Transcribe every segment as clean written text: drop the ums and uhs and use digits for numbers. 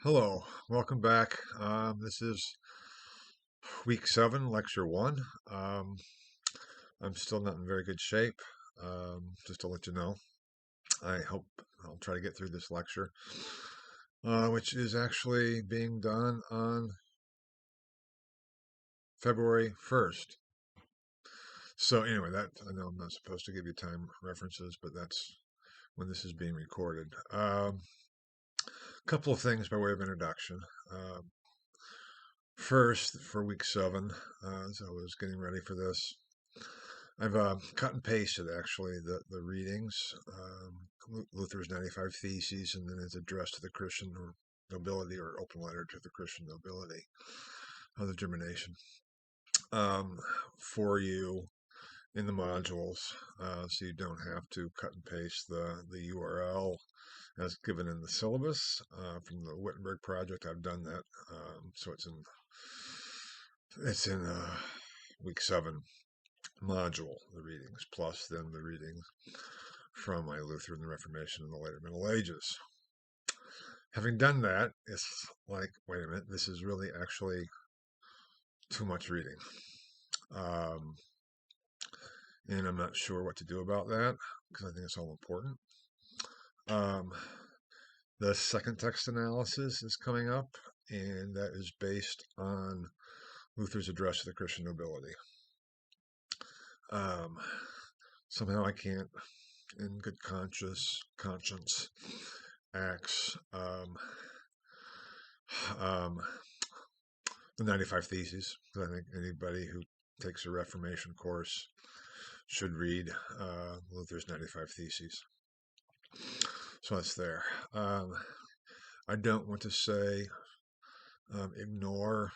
Hello, welcome back. This is week 7, lecture 1. Um, I'm still not in very good shape, just to let you know. I hope I'll try to get through this lecture, which is actually being done on February 1st. So, anyway, I know I'm not supposed to give you time references, but that's when this is being recorded. Couple of things by way of introduction. First, for week 7, as I was getting ready for this, I've cut and pasted actually the readings, Luther's 95 Theses, and then his address to the Christian nobility, or open letter to the Christian nobility of the Germination, for you in the modules, so you don't have to cut and paste the URL as given in the syllabus from the Wittenberg project. I've done that, so it's in week 7 module, the readings, plus then the readings from my Luther and the Reformation in the later Middle Ages. Having done that, it's like, wait a minute, this is really actually too much reading. And I'm not sure what to do about that, because I think it's all important. The second text analysis is coming up, and that is based on Luther's address to the Christian nobility. Somehow I can't, in good conscience, acts the 95 Theses, because I think anybody who takes a Reformation course should read Luther's 95 Theses. So that's there. I don't want to say ignore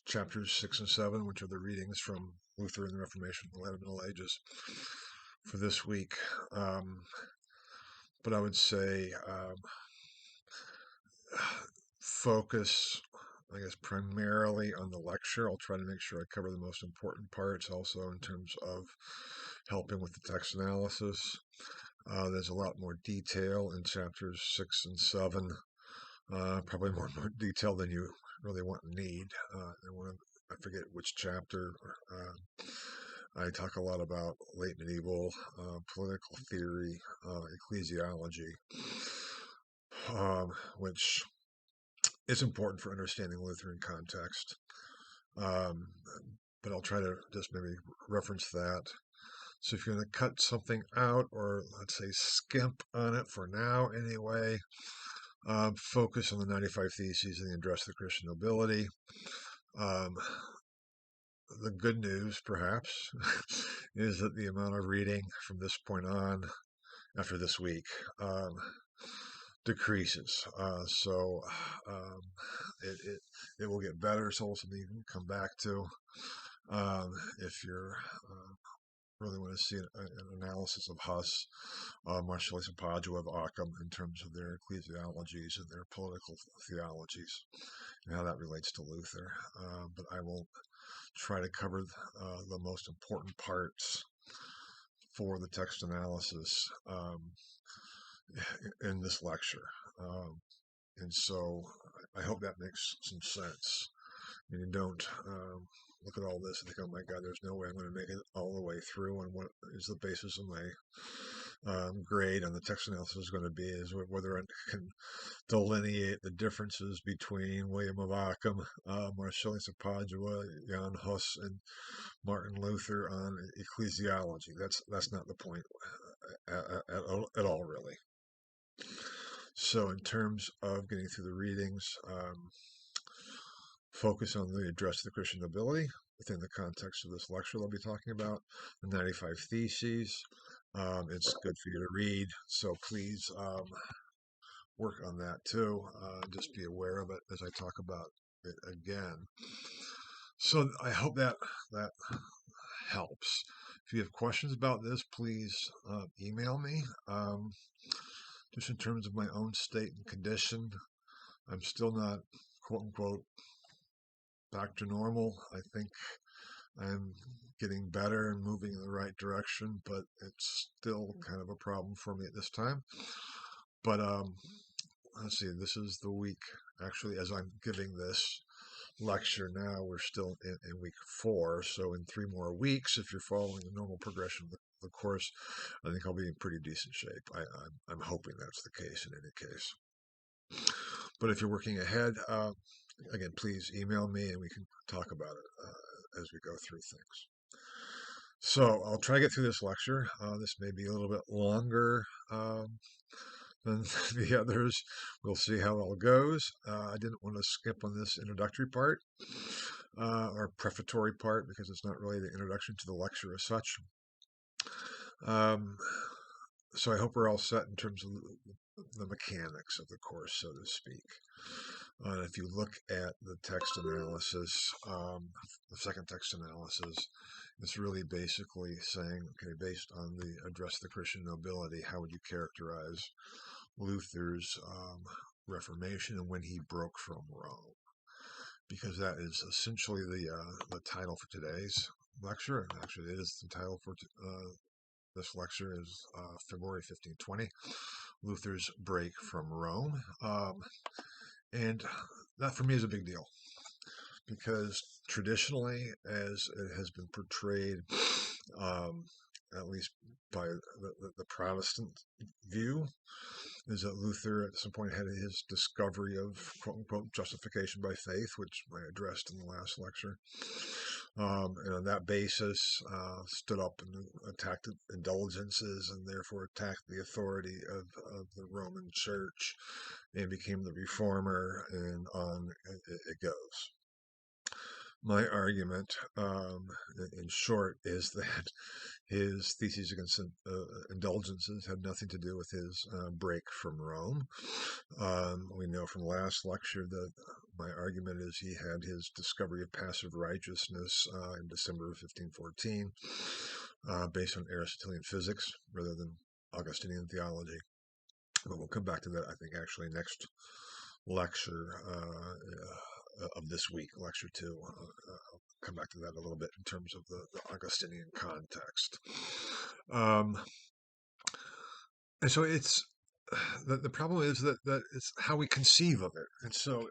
chapters 6 and 7, which are the readings from Luther and the Reformation in the later Middle Ages for this week. But I would say focus, I guess, primarily on the lecture. I'll try to make sure I cover the most important parts also in terms of helping with the text analysis. There's a lot more detail in chapters 6 and 7, probably more detail than you really want and need. I forget which chapter. I talk a lot about late medieval political theory, ecclesiology, which is important for understanding Lutheran context. But I'll try to just maybe reference that. So if you're going to cut something out, or let's say skimp on it for now anyway, focus on the 95 Theses and the address to the Christian nobility. The good news, perhaps, is that the amount of reading from this point on, after this week, decreases. So it will get better. It's also something you can come back to if you're really want to see an analysis of Huss, Marcellus and Padua, of Occam, in terms of their ecclesiologies and their political theologies and how that relates to Luther. But I will try to cover the most important parts for the text analysis in this lecture. And so I hope that makes some sense. And you don't look at all this and think, oh my God, there's no way I'm going to make it all the way through. And what is the basis of my grade on the text analysis is going to be is whether I can delineate the differences between William of Ockham, Marcellus of Padua, Jan Hus, and Martin Luther on ecclesiology. That's not the point at all, really. So in terms of getting through the readings, focus on the address to the Christian nobility within the context of this lecture I'll be talking about, the 95 Theses. It's good for you to read, so please work on that too. Just be aware of it as I talk about it again. So I hope that helps. If you have questions about this, please email me. Just in terms of my own state and condition, I'm still not, quote unquote, back to normal. I think I'm getting better and moving in the right direction, but it's still kind of a problem for me at this time. But let's see, this is the week actually, as I'm giving this lecture now, we're still in week 4. So in 3 more weeks, if you're following the normal progression of the course, I think I'll be in pretty decent shape. I'm hoping that's the case in any case. But if you're working ahead, again, please email me and we can talk about it as we go through things. So I'll try to get through this lecture. This may be a little bit longer than the others. We'll see how it all goes. I didn't want to skip on this introductory part or prefatory part because it's not really the introduction to the lecture as such. So I hope we're all set in terms of the mechanics of the course, so to speak. If you look at the text analysis, the second text analysis, it's really basically saying, okay, based on the address of the Christian nobility, how would you characterize Luther's Reformation and when he broke from Rome? Because that is essentially the title for today's lecture, and actually it is the title for this lecture is February 1520, Luther's Break from Rome. And that for me is a big deal because traditionally, as it has been portrayed, at least by the Protestant view, is that Luther at some point had his discovery of quote-unquote justification by faith, which I addressed in the last lecture. And on that basis, stood up and attacked indulgences and therefore attacked the authority of the Roman Church and became the reformer, and on it goes. My argument, in short, is that his theses against indulgences had nothing to do with his break from Rome. We know from last lecture that my argument is he had his discovery of passive righteousness in December of 1514, based on Aristotelian physics rather than Augustinian theology. But we'll come back to that, I think, actually next lecture of this week, lecture 2. I'll come back to that a little bit in terms of the Augustinian context. And so it's the problem is that it's how we conceive of it. And so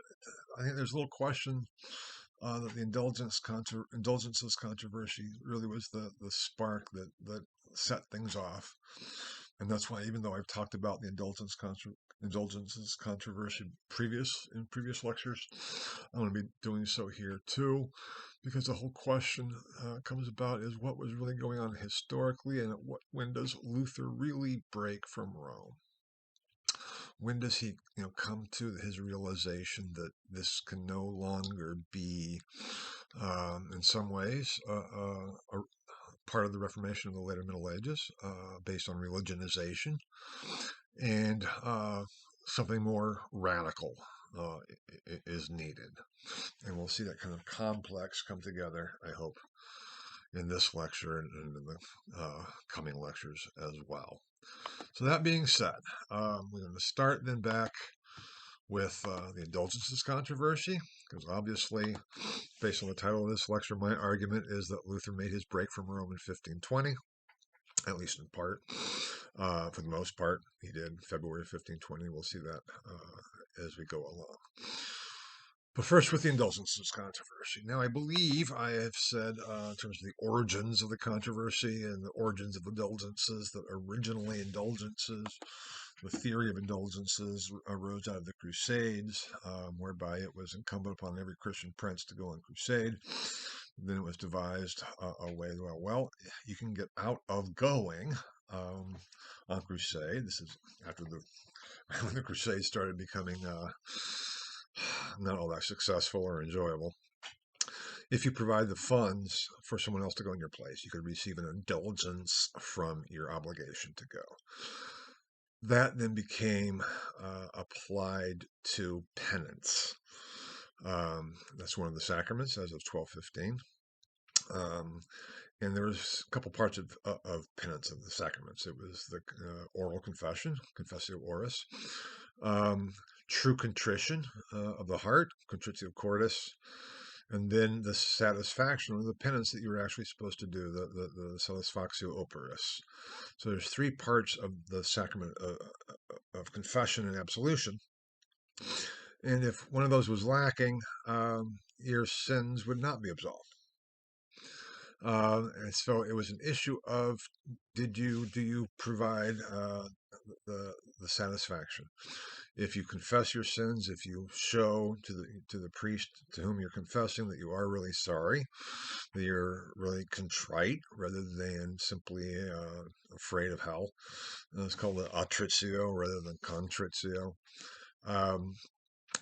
I think there's a little question that the indulgences controversy really was the spark that set things off. And that's why, even though I've talked about the indulgences controversy in previous lectures, I'm going to be doing so here too, because the whole question comes about is what was really going on historically, and when does Luther really break from Rome? When does he, come to his realization that this can no longer be, in some ways, a part of the Reformation of the later Middle Ages, based on religionization, and something more radical is needed. And we'll see that kind of complex come together, I hope, in this lecture and in the coming lectures as well. So that being said, we're going to start then back with the indulgences controversy, because obviously, based on the title of this lecture, my argument is that Luther made his break from Rome in 1520, at least in part. For the most part, he did. February 1520, we'll see that as we go along. But first, with the indulgences controversy. Now, I believe I have said, in terms of the origins of the controversy and the origins of indulgences, that originally indulgences, the theory of indulgences, arose out of the Crusades, whereby it was incumbent upon every Christian prince to go on crusade. Then it was devised a way, well, you can get out of going on crusade. This is after when the crusade started becoming not all that successful or enjoyable. If you provide the funds for someone else to go in your place, you could receive an indulgence from your obligation to go. That then became applied to penance. That's one of the sacraments as of 1215. And there was a couple parts of penance in the sacraments. It was the oral confession, confessio oris, true contrition of the heart, contritio cordis, and then the satisfaction of the penance that you were actually supposed to do, the satisfactio operis. So there's 3 parts of the sacrament of confession and absolution. And if one of those was lacking, your sins would not be absolved. And so it was an issue of do you provide the satisfaction? If you confess your sins, if you show to the priest to whom you're confessing that you are really sorry, that you're really contrite rather than simply afraid of hell. It's called the attritio rather than contritio. Um,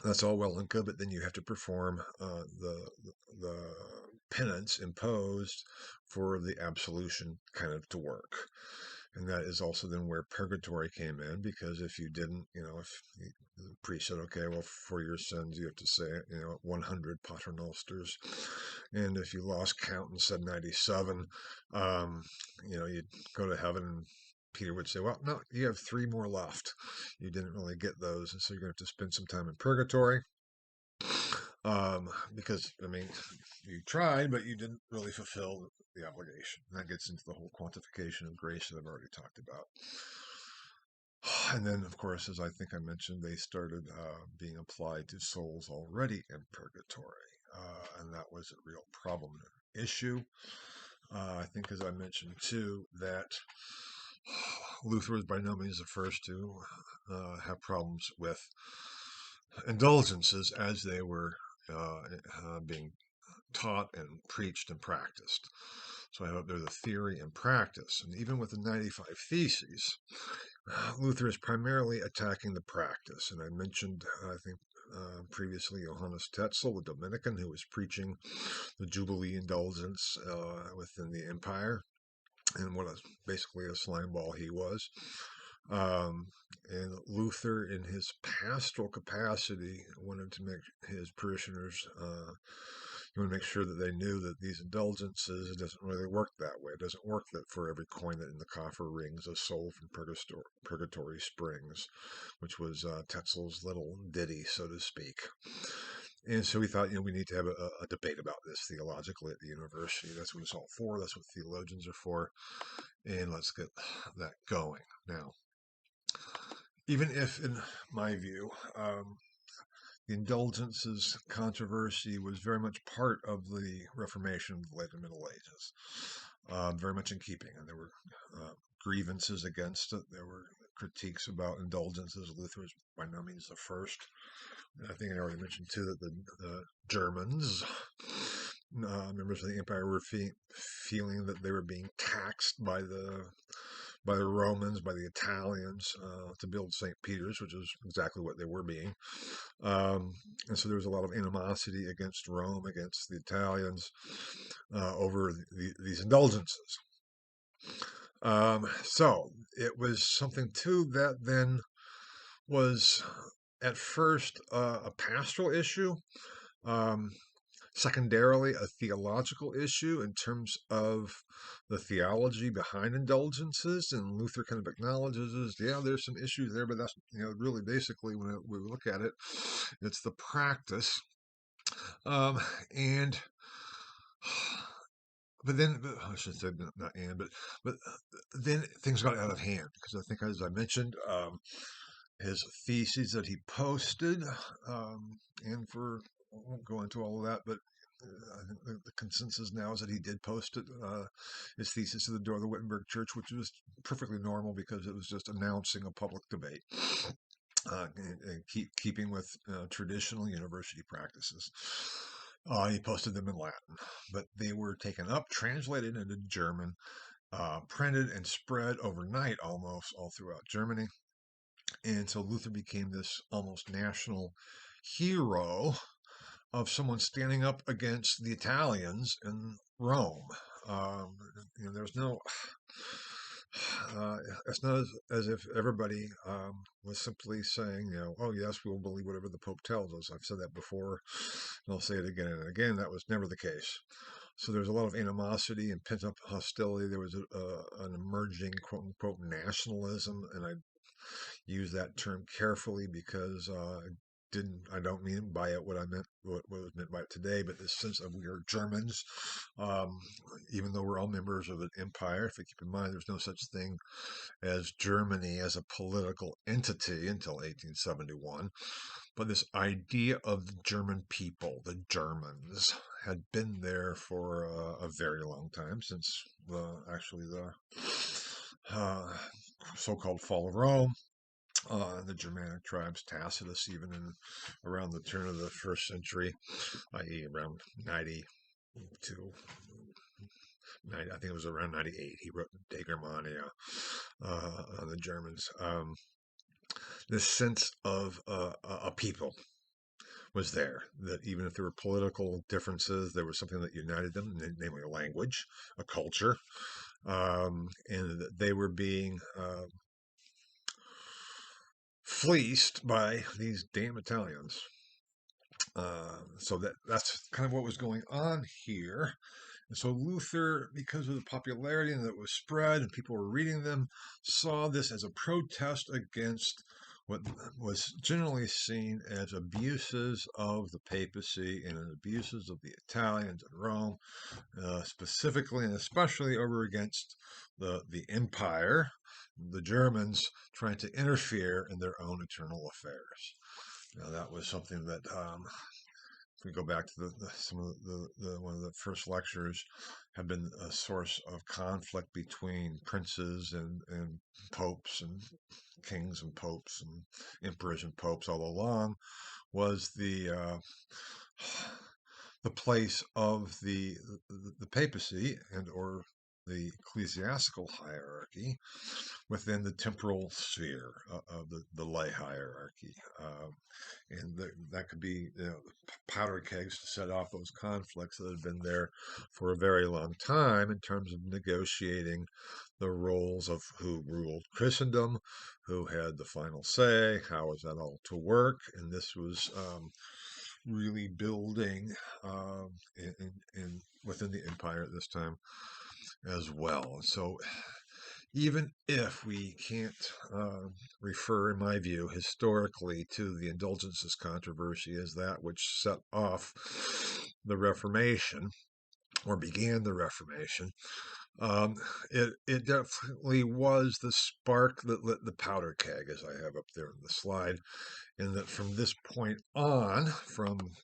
that's all well and good, but then you have to perform the penance imposed for the absolution kind of to work. And that is also then where purgatory came in, because if you didn't, if the priest said, okay, well, for your sins, you have to say, 100 paternosters. And if you lost count and said 97, um, you'd go to heaven, and Peter would say, well, no, you have three more left. You didn't really get those. And so you're going to have to spend some time in purgatory. Because, I mean, you tried, but you didn't really fulfill the obligation. And that gets into the whole quantification of grace that I've already talked about. And then, of course, as I think I mentioned, they started being applied to souls already in purgatory. And that was a real problem, an issue. I think, as I mentioned too, that Luther was by no means the first to have problems with indulgences as they were being taught and preached and practiced. So I hope there's a theory and practice. And even with the 95 Theses, Luther is primarily attacking the practice. And I mentioned, I think, previously Johannes Tetzel, the Dominican, who was preaching the Jubilee indulgence within the empire, and what basically a slime ball he was. And Luther, in his pastoral capacity, wanted to make his parishioners, he wanted to make sure that they knew that these indulgences, it doesn't really work that way. It doesn't work that for every coin that in the coffer rings, a soul from purgatory springs, which was Tetzel's little ditty, so to speak. And so we thought, we need to have a debate about this theologically at the university. That's what it's all for. That's what theologians are for. And let's get that going. Now, even if, in my view, the indulgences controversy was very much part of the Reformation of the late Middle Ages, very much in keeping. And there were grievances against it. There were critiques about indulgences. Luther was by no means the first. I think I already mentioned too that the Germans, members of the empire, were feeling that they were being taxed by the Romans, by the Italians, to build St. Peter's, which is exactly what they were being. And so there was a lot of animosity against Rome, against the Italians, over these indulgences. So it was something too that then was at first a pastoral issue, secondarily a theological issue in terms of the theology behind indulgences. And Luther kind of acknowledges, yeah, there's some issues there, but that's, really basically when we look at it, it's the practice. And but then, I should say not and, but then things got out of hand, because I think, as I mentioned, his theses that he posted, and I won't go into all of that, but I think the consensus now is that he did post it, his thesis to the door of the Wittenberg Church, which was perfectly normal because it was just announcing a public debate, and keeping with traditional university practices. He posted them in Latin, but they were taken up, translated into German, printed and spread overnight almost all throughout Germany. And so Luther became this almost national hero of someone standing up against the Italians in Rome. There's no, it's not as if everybody was simply saying, oh yes, we'll believe whatever the Pope tells us. I've said that before, and I'll say it again and again. That was never the case. So there's a lot of animosity and pent up hostility. There was an emerging quote unquote nationalism, and I use that term carefully because I don't mean by it what was meant by it today, but this sense of we are Germans, even though we're all members of an empire. If you keep in mind, there's no such thing as Germany as a political entity until 1871. But this idea of the German people, the Germans, had been there for a very long time, since the uh, so-called fall of Rome. The Germanic tribes, Tacitus, even in around the turn of the first century, i.e., around 92, 90, I think it was around 98. He wrote De Germania on the Germans. This sense of a people was there, that even if there were political differences, there was something that united them, namely a language, a culture, and that they were being fleeced by these damn Italians. So that's kind of what was going on here. And so Luther, because of the popularity and that was spread and people were reading them, saw this as a protest against what was generally seen as abuses of the papacy and abuses of the Italians in Rome, specifically and especially over against the empire, the Germans trying to interfere in their own internal affairs. Now, that was something that if we go back to some of one of the first lectures, have been a source of conflict between princes and popes and kings and popes and emperors and popes all along, was the place of the papacy and or the ecclesiastical hierarchy within the temporal sphere of the lay hierarchy. And that could be, powder kegs to set off those conflicts that had been there for a very long time in terms of negotiating the roles of who ruled Christendom, who had the final say, how was that all to work. And this was really building within the empire at this time as well. So even if we can't refer, in my view, historically to the indulgences controversy as that which set off the Reformation or began the Reformation, it definitely was the spark that lit the powder keg, as I have up there in the slide, and that from this point on, from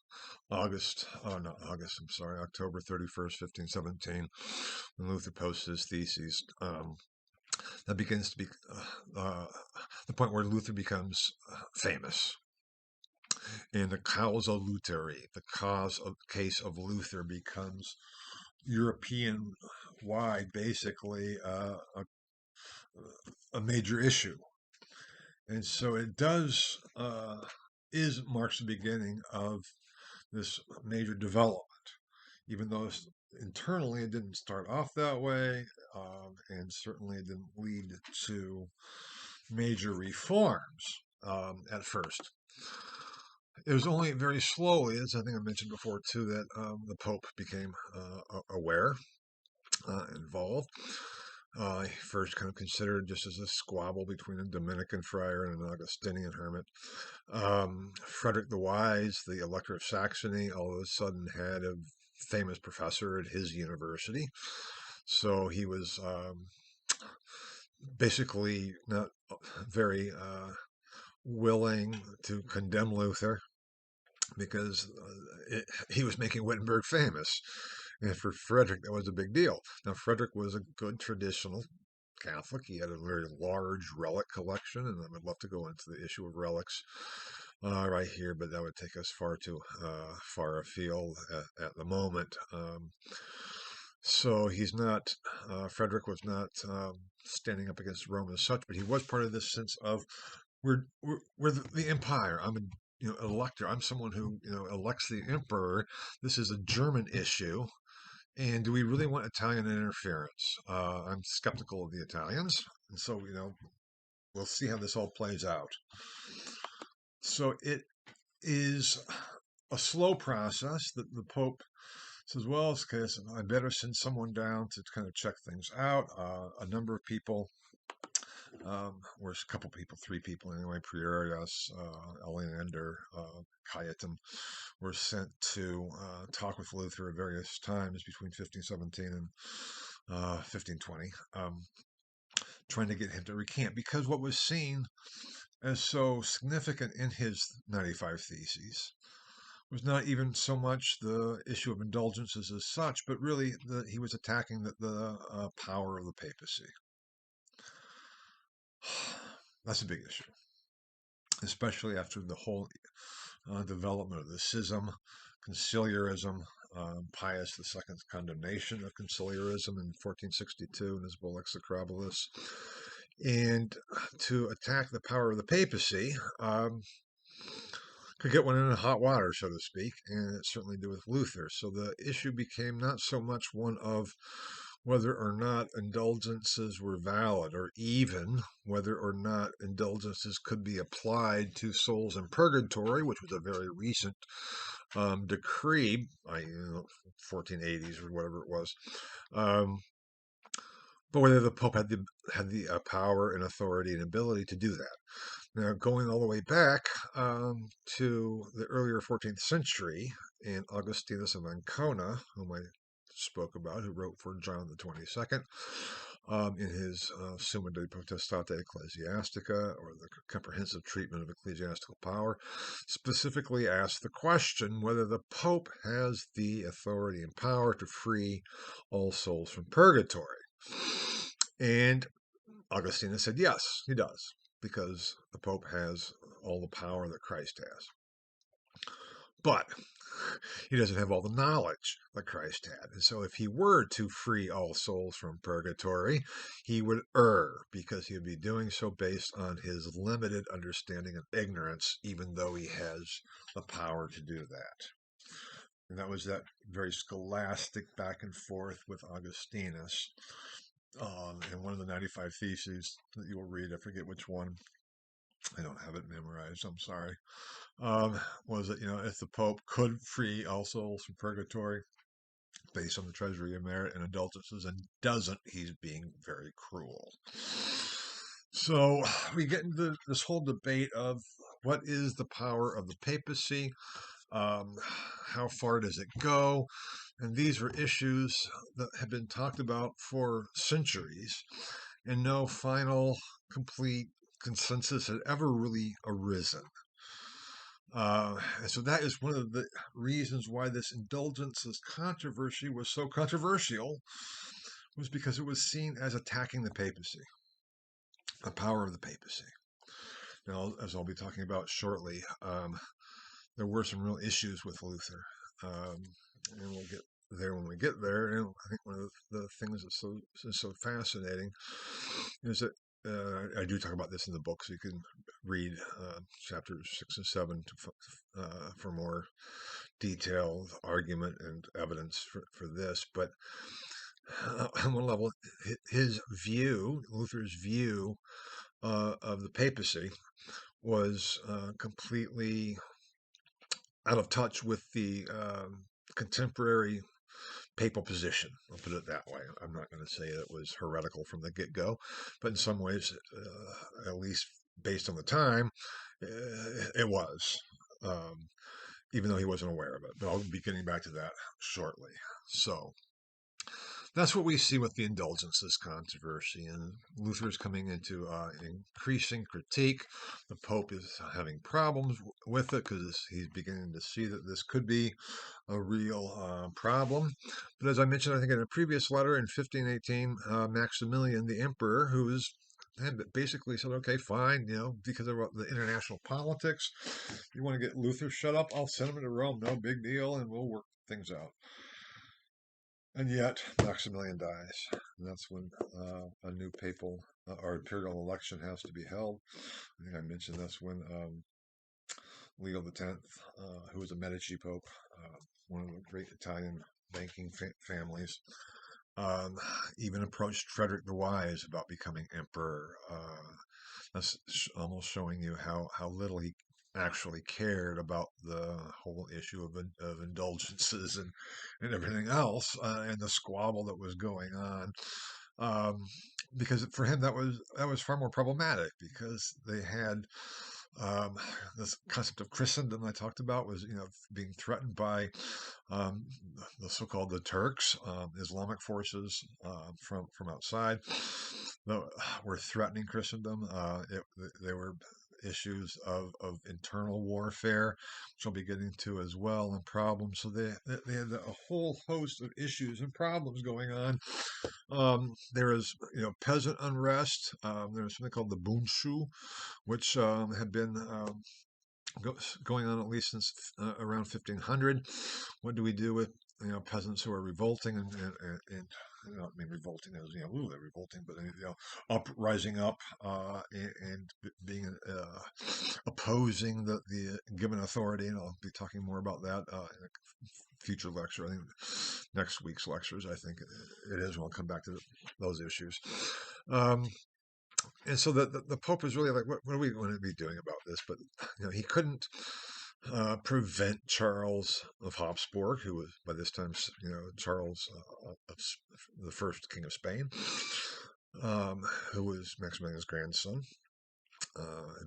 October 31st, 1517, when Luther posted his theses, that begins to be the point where Luther becomes famous. And the causa Lutheri, the case of Luther, becomes European wide, basically a major issue. And so it marks the beginning of this major development, even though internally it didn't start off that way, and certainly it didn't lead to major reforms at first. It was only very slowly, as I think I mentioned before too, that the Pope became aware, involved. First kind of considered just as a squabble between a Dominican friar and an Augustinian hermit. Frederick the Wise, the Elector of Saxony, all of a sudden had a famous professor at his university. So he was basically not very willing to condemn Luther because he was making Wittenberg famous. And for Frederick, that was a big deal. Now, Frederick was a good traditional Catholic. He had a very large relic collection, and I would love to go into the issue of relics right here, but that would take us far too far afield at the moment. So he's not, Frederick was not standing up against Rome as such, but he was part of this sense of we're the empire. I'm a elector. I'm someone who elects the emperor. This is a German issue. And do we really want Italian interference? I'm skeptical of the Italians. And so, we'll see how this all plays out. So it is a slow process that the Pope says, well, it's because I better send someone down to kind of check things out. A number of people, or a couple people, three people anyway, Prierias, Eleander, Cajetan, were sent to talk with Luther at various times between 1517 and 1520, trying to get him to recant, because what was seen as so significant in his 95 Theses was not even so much the issue of indulgences as such, but really that he was attacking the power of the papacy. That's a big issue, especially after the whole development of the schism, conciliarism, Pius II's condemnation of conciliarism in 1462 in his Bull Execrabilis. And to attack the power of the papacy could get one in hot water, so to speak, and it certainly did with Luther. So the issue became not so much one of whether or not indulgences were valid, or even whether or not indulgences could be applied to souls in purgatory, which was a very recent decree, 1480s or whatever it was. But whether the Pope had the power and authority and ability to do that. Now, going all the way back to the earlier 14th century, and Augustinus of Ancona, whom I spoke about, who wrote for John the 22nd, in his Summa de Potestate Ecclesiastica, or the comprehensive treatment of ecclesiastical power, specifically asked the question whether the Pope has the authority and power to free all souls from purgatory. And Augustinus said, yes, he does, because the Pope has all the power that Christ has. But he doesn't have all the knowledge that Christ had. And so if he were to free all souls from purgatory, he would err, because he would be doing so based on his limited understanding and ignorance, even though he has the power to do that. And that was that very scholastic back and forth with Augustinus. And one of the 95 Theses that you will read, I forget which one, I don't have it memorized, I'm sorry, was that, if the Pope could free all souls from purgatory based on the treasury of merit and indulgences, and doesn't, he's being very cruel. So we get into this whole debate of what is the power of the papacy, how far does it go? And these were issues that have been talked about for centuries, and no final, complete consensus had ever really arisen. And so that is one of the reasons why this indulgences controversy was so controversial, was because it was seen as attacking the papacy, the power of the papacy. Now, as I'll be talking about shortly, there were some real issues with Luther, and we'll get there when we get there. And I think one of the things that's so fascinating is that I do talk about this in the book, so you can read chapters 6 and 7 for more detailed argument and evidence for this. But on one level, Luther's view of the papacy was completely out of touch with the contemporary papal position. I'll put it that way. I'm not going to say it was heretical from the get-go, but in some ways, at least based on the time, it was, even though he wasn't aware of it. But I'll be getting back to that shortly. So that's what we see with the indulgences controversy, and Luther's coming into increasing critique. The Pope is having problems with it because he's beginning to see that this could be a real problem. But as I mentioned, I think in a previous letter in 1518, Maximilian, the emperor, had basically said, okay, fine, because of the international politics, you want to get Luther shut up, I'll send him to Rome, no big deal, and we'll work things out. And yet, Maximilian dies. And that's when a new papal or imperial election has to be held. I think I mentioned that's when Leo X, who was a Medici Pope, one of the great Italian banking families, even approached Frederick the Wise about becoming emperor. That's almost showing you how little he actually cared about the whole issue of indulgences and everything else, and the squabble that was going on. Because for him that was far more problematic, because they had this concept of Christendom I talked about was being threatened by the so-called the Turks, Islamic forces from outside that were threatening Christendom. They were issues of internal warfare, which I'll be getting to as well, and problems. So they had a whole host of issues and problems going on. There is, peasant unrest. There was something called the Bunshu, which had been going on at least since around 1500. What do we do with peasants who are revolting and I mean revolting as they're revolting, but rising up and being opposing the given authority, and I'll be talking more about that in a future lecture. I think next week's lectures. I think it is. We'll come back to those issues. And so the Pope was really like, what are we going to be doing about this? But he couldn't prevent Charles of Habsburg, who was by this time Charles the first King of Spain, who was Maximilian's grandson,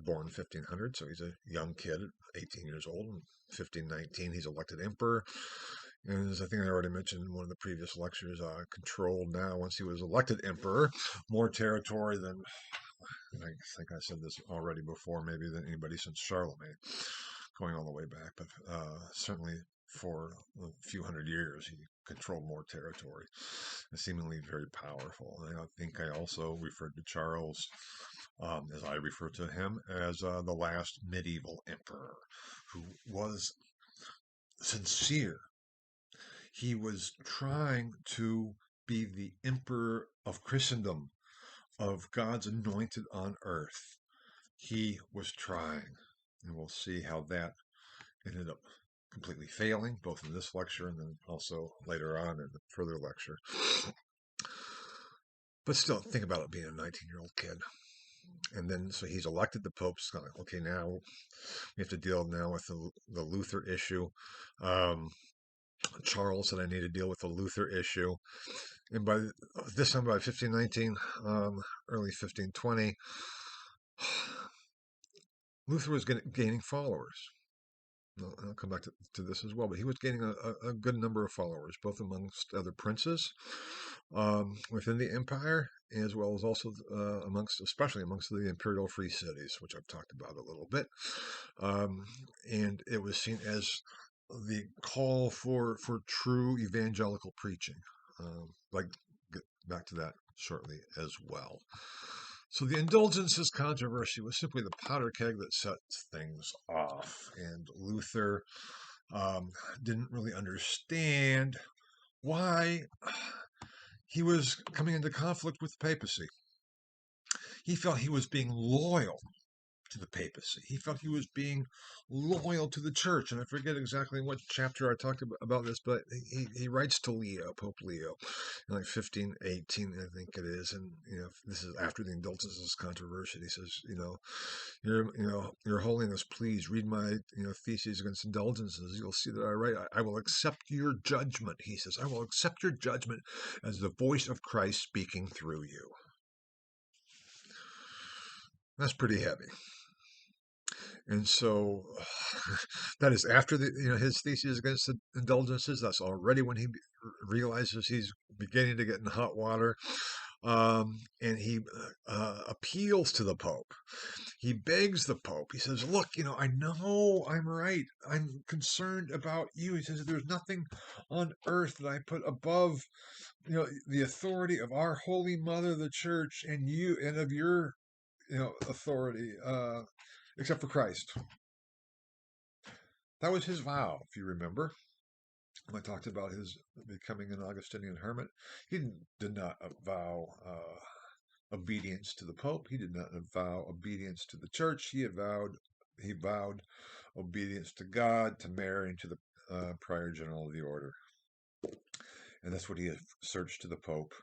born in 1500. So he's a young kid, 18 years old. In 1519, he's elected emperor. And as I think I already mentioned in one of the previous lectures, controlled now, once he was elected emperor, more territory than, I think I said this already before, maybe than anybody since Charlemagne, going all the way back. But certainly for a few hundred years, he controlled more territory, and seemingly very powerful. And I think I also referred to Charles, as I refer to him, as the last medieval emperor, who was sincere. He was trying to be the emperor of Christendom, of God's anointed on earth. He was trying, and we'll see how that ended up completely failing, both in this lecture and then also later on in the further lecture. But still, think about it being a 19-year-old kid. And then, so he's elected the Pope. It's kind of like, okay, now we have to deal now with the Luther issue. Charles said, I need to deal with the Luther issue. And by this time, by 1519, early 1520, Luther was gaining followers. I'll come back to this as well, but he was gaining a good number of followers, both amongst other princes within the empire, as well as also especially amongst the imperial free cities, which I've talked about a little bit. And it was seen as the call for true evangelical preaching. Get back to that shortly as well. So the indulgences controversy was simply the powder keg that set things off, and Luther didn't really understand why he was coming into conflict with the papacy. He felt he was being loyal to the papacy. He felt he was being loyal to the church. And I forget exactly what chapter I talked about this, but he writes to Leo, Pope Leo, in like 1518, I think it is. And, this is after the indulgences controversy. He says, Your Holiness, please read my, theses against indulgences. You'll see that I write, I will accept your judgment. He says, I will accept your judgment as the voice of Christ speaking through you. That's pretty heavy. And so that is after his thesis against the indulgences. That's already when he realizes he's beginning to get in hot water. And he appeals to the Pope. He begs the Pope. He says, look, I know I'm right. I'm concerned about you. He says, there's nothing on earth that I put above, the authority of our Holy Mother, the Church, and you, and of your, authority, except for Christ. That was his vow, if you remember. When I talked about his becoming an Augustinian hermit, he did not vow obedience to the Pope. He did not vow obedience to the Church. He vowed obedience to God, to Mary, and to the Prior General of the Order. And that's what he asserts to the Pope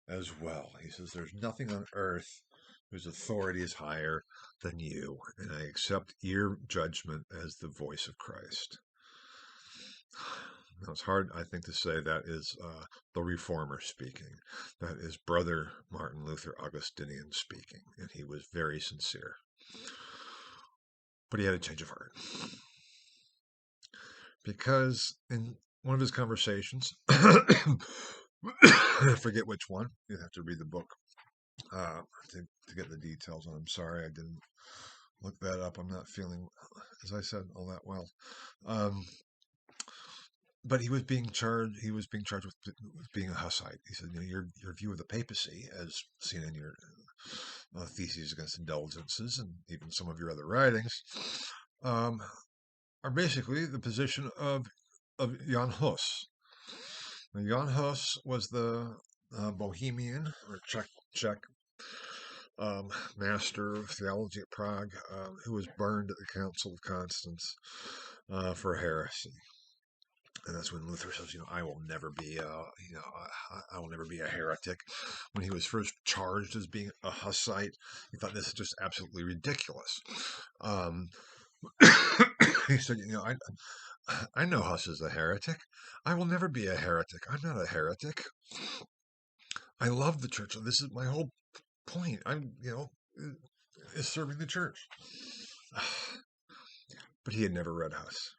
as well. He says, there's nothing on earth whose authority is higher than you, and I accept your judgment as the voice of Christ. Now, it's hard, I think, to say that is the Reformer speaking. That is Brother Martin Luther Augustinian speaking, and he was very sincere. But he had a change of heart. Because in one of his conversations, I forget which one, you have to read the book to get the details on. I'm sorry I didn't look that up. I'm not feeling, as I said, all that well. Um, but he was being charged. He was being charged with being a Hussite. He said, your view of the papacy, as seen in your theses against indulgences and even some of your other writings, um, are basically the position of Jan Hus. Now, Jan Hus was the Bohemian or Czech master of theology at Prague, who was burned at the Council of Constance for heresy. And that's when Luther says, I will never be, I will never be a heretic. When he was first charged as being a Hussite, he thought this is just absolutely ridiculous. He said, I know Huss is a heretic. I will never be a heretic. I'm not a heretic. I love the church. This is my whole point. Is serving the church. But he had never read Huss.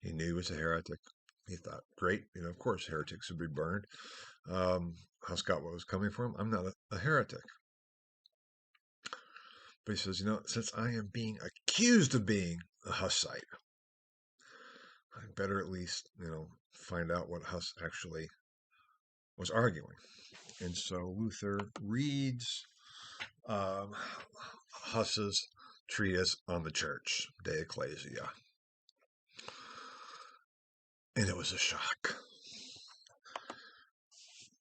He knew he was a heretic. He thought, great, of course heretics would be burned. Huss got what was coming for him. I'm not a heretic. But he says, since I am being accused of being a Hussite, I better at least, find out what Huss actually was arguing. And so Luther reads Huss's treatise on the church, De Ecclesia. And it was a shock.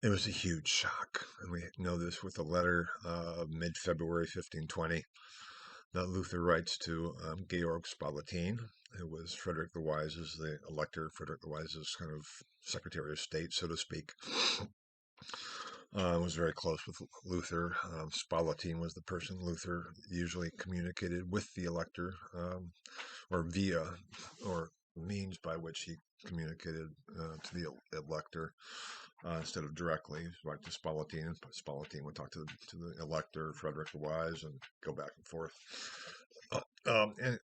It was a huge shock. And we know this with a letter of mid-February 1520 that Luther writes to Georg Spalatin, who was Frederick the Wise's, the elector, Frederick the Wise's kind of Secretary of State, so to speak. Was very close with Luther. Spalatin was the person Luther usually communicated with the elector, or via, or means by which he communicated to the elector instead of directly. Right to Spalatin. Spalatin would talk to the elector, Frederick the Wise, and go back and forth. And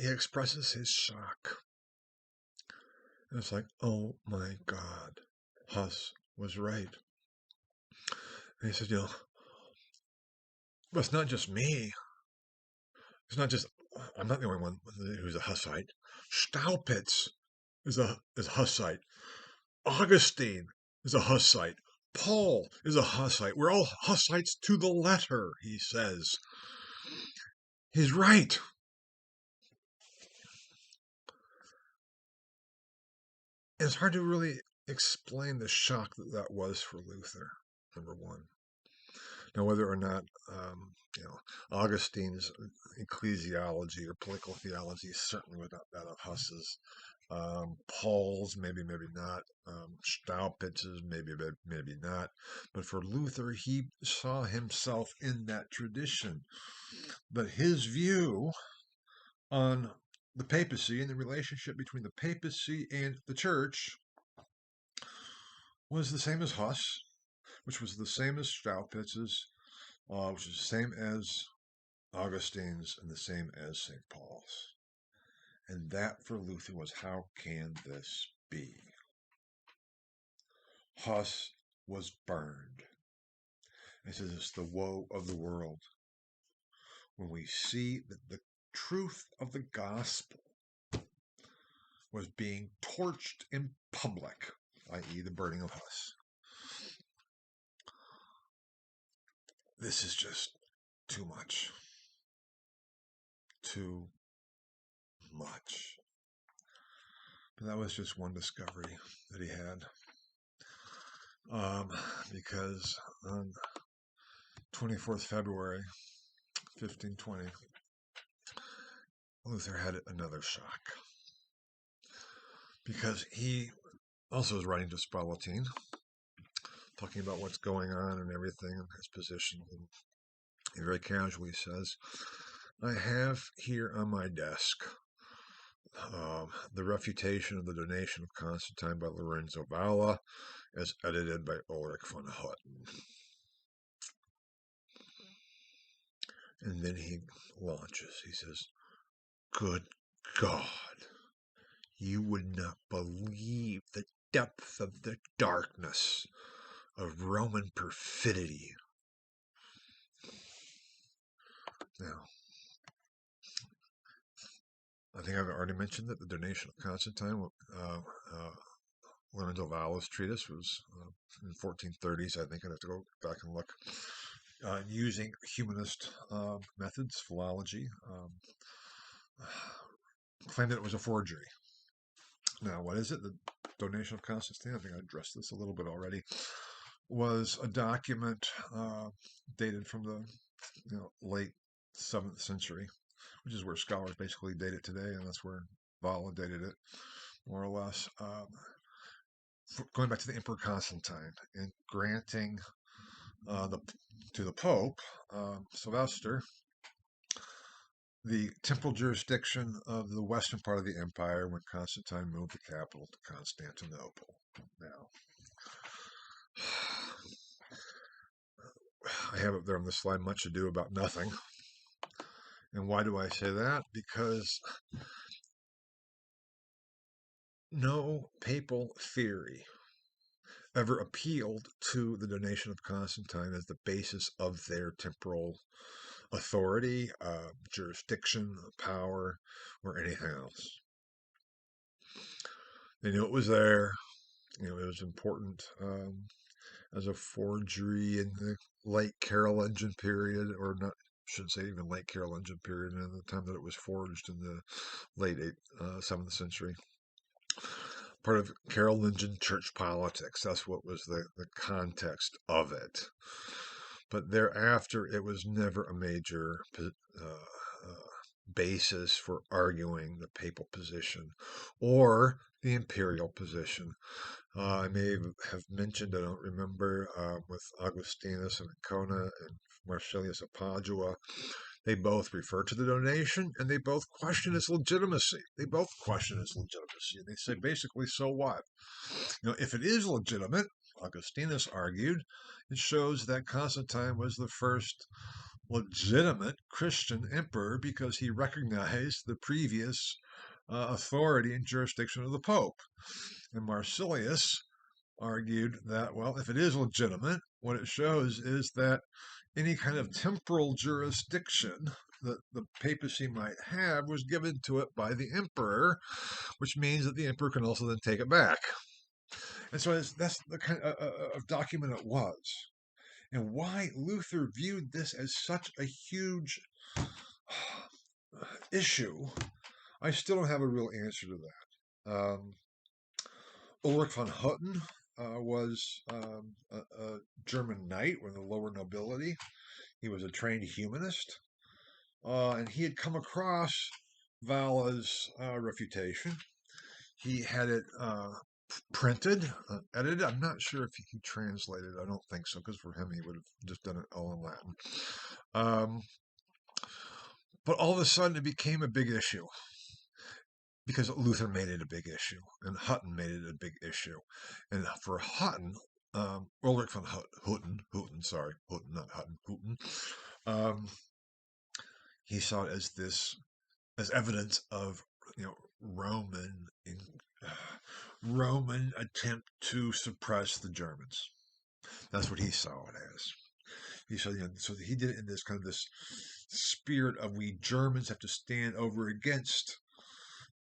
he expresses his shock. And it's like, oh my God, Huss was right. And he said, but it's not just me. It's not just, I'm not the only one who's a Hussite. Staupitz is a Hussite. Augustine is a Hussite. Paul is a Hussite. We're all Hussites to the letter, he says. He's right. And it's hard to really explain the shock that was for Luther, number one. Now, whether or not, Augustine's ecclesiology or political theology certainly was not that of Huss's. Paul's, maybe not. Staupitz's, maybe not. But for Luther, he saw himself in that tradition. But his view on the papacy and the relationship between the papacy and the church was the same as Huss, which was the same as Staupitz's, which is the same as Augustine's, and the same as St. Paul's. And that for Luther was, how can this be? Huss was burned. He says it's the woe of the world when we see that the truth of the gospel was being torched in public, i.e. the burning of Huss. This is just too much. Too much. But that was just one discovery that he had. Because on 24th February 1520, Luther had another shock. Because he also was writing to Spalatin, talking about what's going on and everything, and his position. And he very casually says, I have here on my desk the refutation of the donation of Constantine by Lorenzo Valla, as edited by Ulrich von Hutten. And then he launches. He says, good God, you would not believe the depth of the darkness of Roman perfidy. Now, I think I've already mentioned that the donation of Constantine, uh, Leonardo Valla's treatise was in the 1430s. I think I'd have to go back and look. Using humanist methods, philology, claimed that it was a forgery. Now, what is it? The donation of Constantine, I think I addressed this a little bit already, was a document dated from the late 7th century, which is where scholars basically date it today, and that's where Valla dated it, more or less. Going back to the Emperor Constantine and granting to the Pope, Sylvester, the temporal jurisdiction of the western part of the empire when Constantine moved the capital to Constantinople. Now, I have up there on the slide much ado about nothing. And why do I say that? Because no papal theory ever appealed to the donation of Constantine as the basis of their temporal authority, jurisdiction, power, or anything else. They knew it was there. It was important as a forgery in the late Carolingian period, or not, shouldn't say even late Carolingian period, and the time that it was forged in the late 7th century. Part of Carolingian church politics. That's what was the context of it. But thereafter, it was never a major basis for arguing the papal position or the imperial position. I may have mentioned, I don't remember, with Augustinus of Ancona and Marsilius of Padua, they both refer to the donation and they both question its legitimacy. And they say basically, so what? If it is legitimate, Augustinus argued, it shows that Constantine was the first legitimate Christian emperor because he recognized the previous authority and jurisdiction of the Pope. And Marsilius argued that, well, if it is legitimate, what it shows is that any kind of temporal jurisdiction that the papacy might have was given to it by the emperor, which means that the emperor can also then take it back. And so that's the kind of document it was. And why Luther viewed this as such a huge issue, I still don't have a real answer to that. Ulrich von Hutten was a German knight with the lower nobility. He was a trained humanist, and he had come across Valla's refutation. He had it printed, edited. I'm not sure if he translated. I don't think so, because for him, he would have just done it all in Latin. But all of a sudden, it became a big issue because Luther made it a big issue, and Hutten made it a big issue. And for Hutten, Ulrich von Hutten, not Hutten, he saw it as evidence of Roman attempt to suppress the Germans. That's what he saw it as. He said, so he did it in this kind of this spirit of we Germans have to stand over against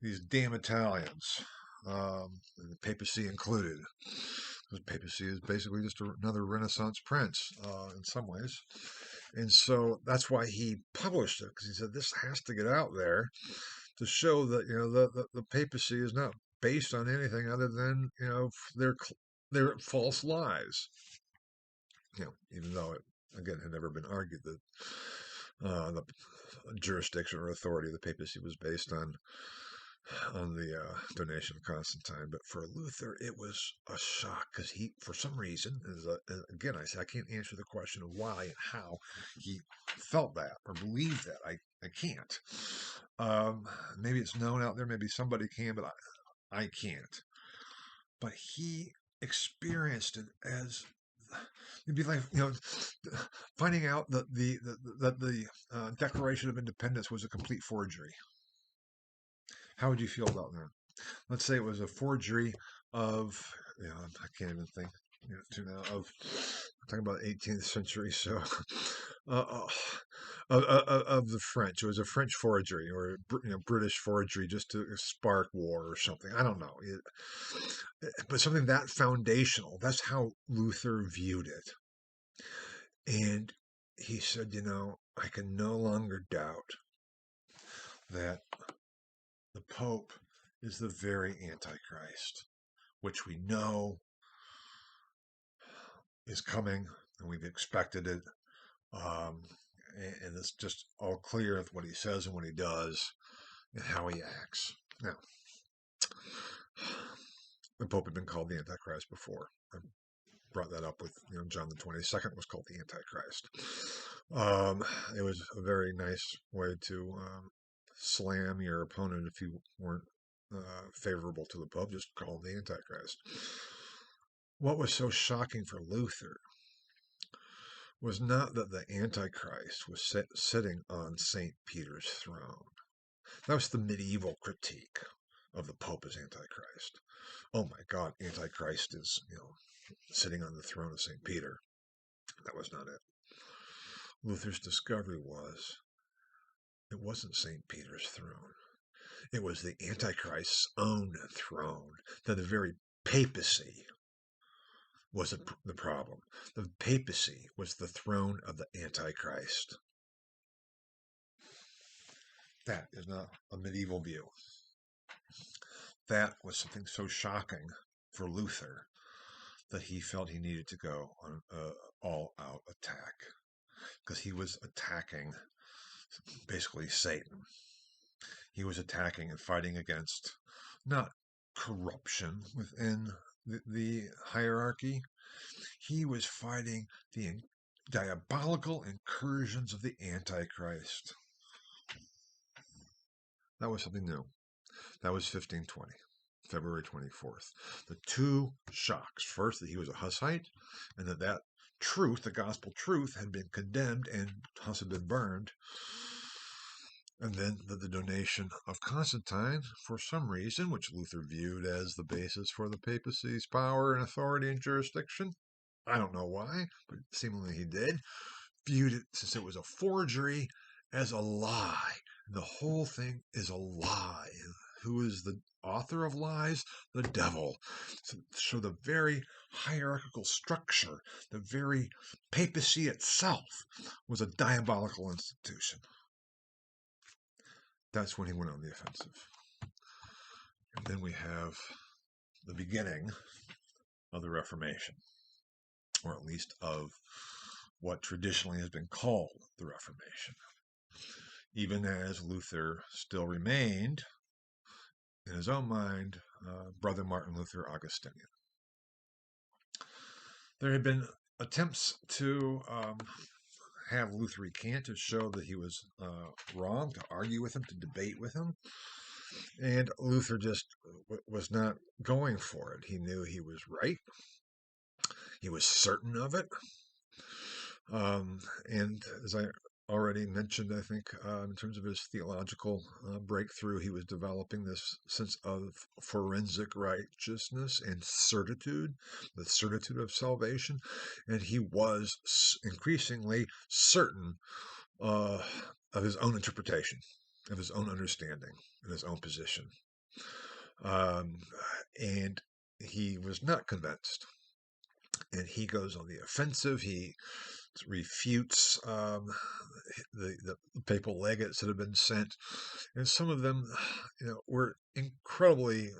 these damn Italians, the papacy included. The papacy is basically just another Renaissance prince in some ways. And so that's why he published it, because he said this has to get out there to show that the papacy is not based on anything other than their false lies. Even though it again had never been argued that the jurisdiction or authority of the papacy was based on the donation of Constantine. But for Luther, it was a shock because he, for some reason, again, I say I can't answer the question of why and how he felt that or believed that. I can't. Maybe it's known out there. Maybe somebody can, but I can't. But he experienced it as it'd be like finding out that the Declaration of Independence was a complete forgery. How would you feel about that? Let's say it was a forgery of, I can't even think. to now of talking about 18th century, so uh, of the French. It was a French forgery or British forgery just to spark war or something. I don't know, but something that foundational. That's how Luther viewed it, and he said, I can no longer doubt that the Pope is the very Antichrist, which we know is coming, and we've expected it. And it's just all clear with what he says and what he does and how he acts. Now, the Pope had been called the Antichrist before. I brought that up with John the 22nd was called the Antichrist. It was a very nice way to slam your opponent if you weren't favorable to the Pope. Just call him the Antichrist. What was so shocking for Luther was not that the Antichrist was sitting on St. Peter's throne. That was the medieval critique of the Pope as Antichrist. Oh my God, Antichrist is, sitting on the throne of St. Peter. That was not it. Luther's discovery was it wasn't St. Peter's throne. It was the Antichrist's own throne, that the very papacy was the problem. The papacy was the throne of the Antichrist. That is not a medieval view. That was something so shocking for Luther that he felt he needed to go on an all-out attack, because he was attacking basically Satan. He was attacking and fighting against not corruption within the hierarchy. He was fighting the diabolical incursions of the Antichrist. That was something new. That was 1520, February 24th. The two shocks. First, that he was a Hussite, and that truth, the gospel truth, had been condemned and Huss had been burned. And then the donation of Constantine, for some reason, which Luther viewed as the basis for the papacy's power and authority and jurisdiction. I don't know why, but seemingly he did. Viewed it, since it was a forgery, as a lie. The whole thing is a lie. Who is the author of lies? The devil. So the very hierarchical structure, the very papacy itself, was a diabolical institution. That's when he went on the offensive. And then we have the beginning of the Reformation, or at least of what traditionally has been called the Reformation, even as Luther still remained, in his own mind, Brother Martin Luther Augustinian. There had been attempts to have Luther recant, to show that he was wrong, to argue with him, to debate with him. And Luther just was not going for it. He knew he was right. He was certain of it. And as I already mentioned, I think, in terms of his theological breakthrough, he was developing this sense of forensic righteousness and certitude, the certitude of salvation. And he was increasingly certain of his own interpretation, of his own understanding, and his own position. And he was not convinced. And he goes on the offensive. He refutes the papal legates that have been sent, and some of them, were incredibly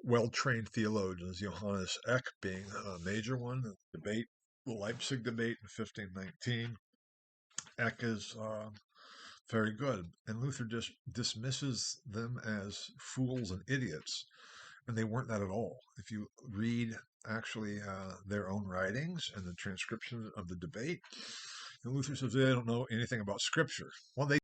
well-trained theologians. Johannes Eck being a major one. The Leipzig debate in 1519. Eck is very good, and Luther just dismisses them as fools and idiots. And they weren't that at all. If you read actually their own writings and the transcription of the debate, Luther says they don't know anything about Scripture. Well, they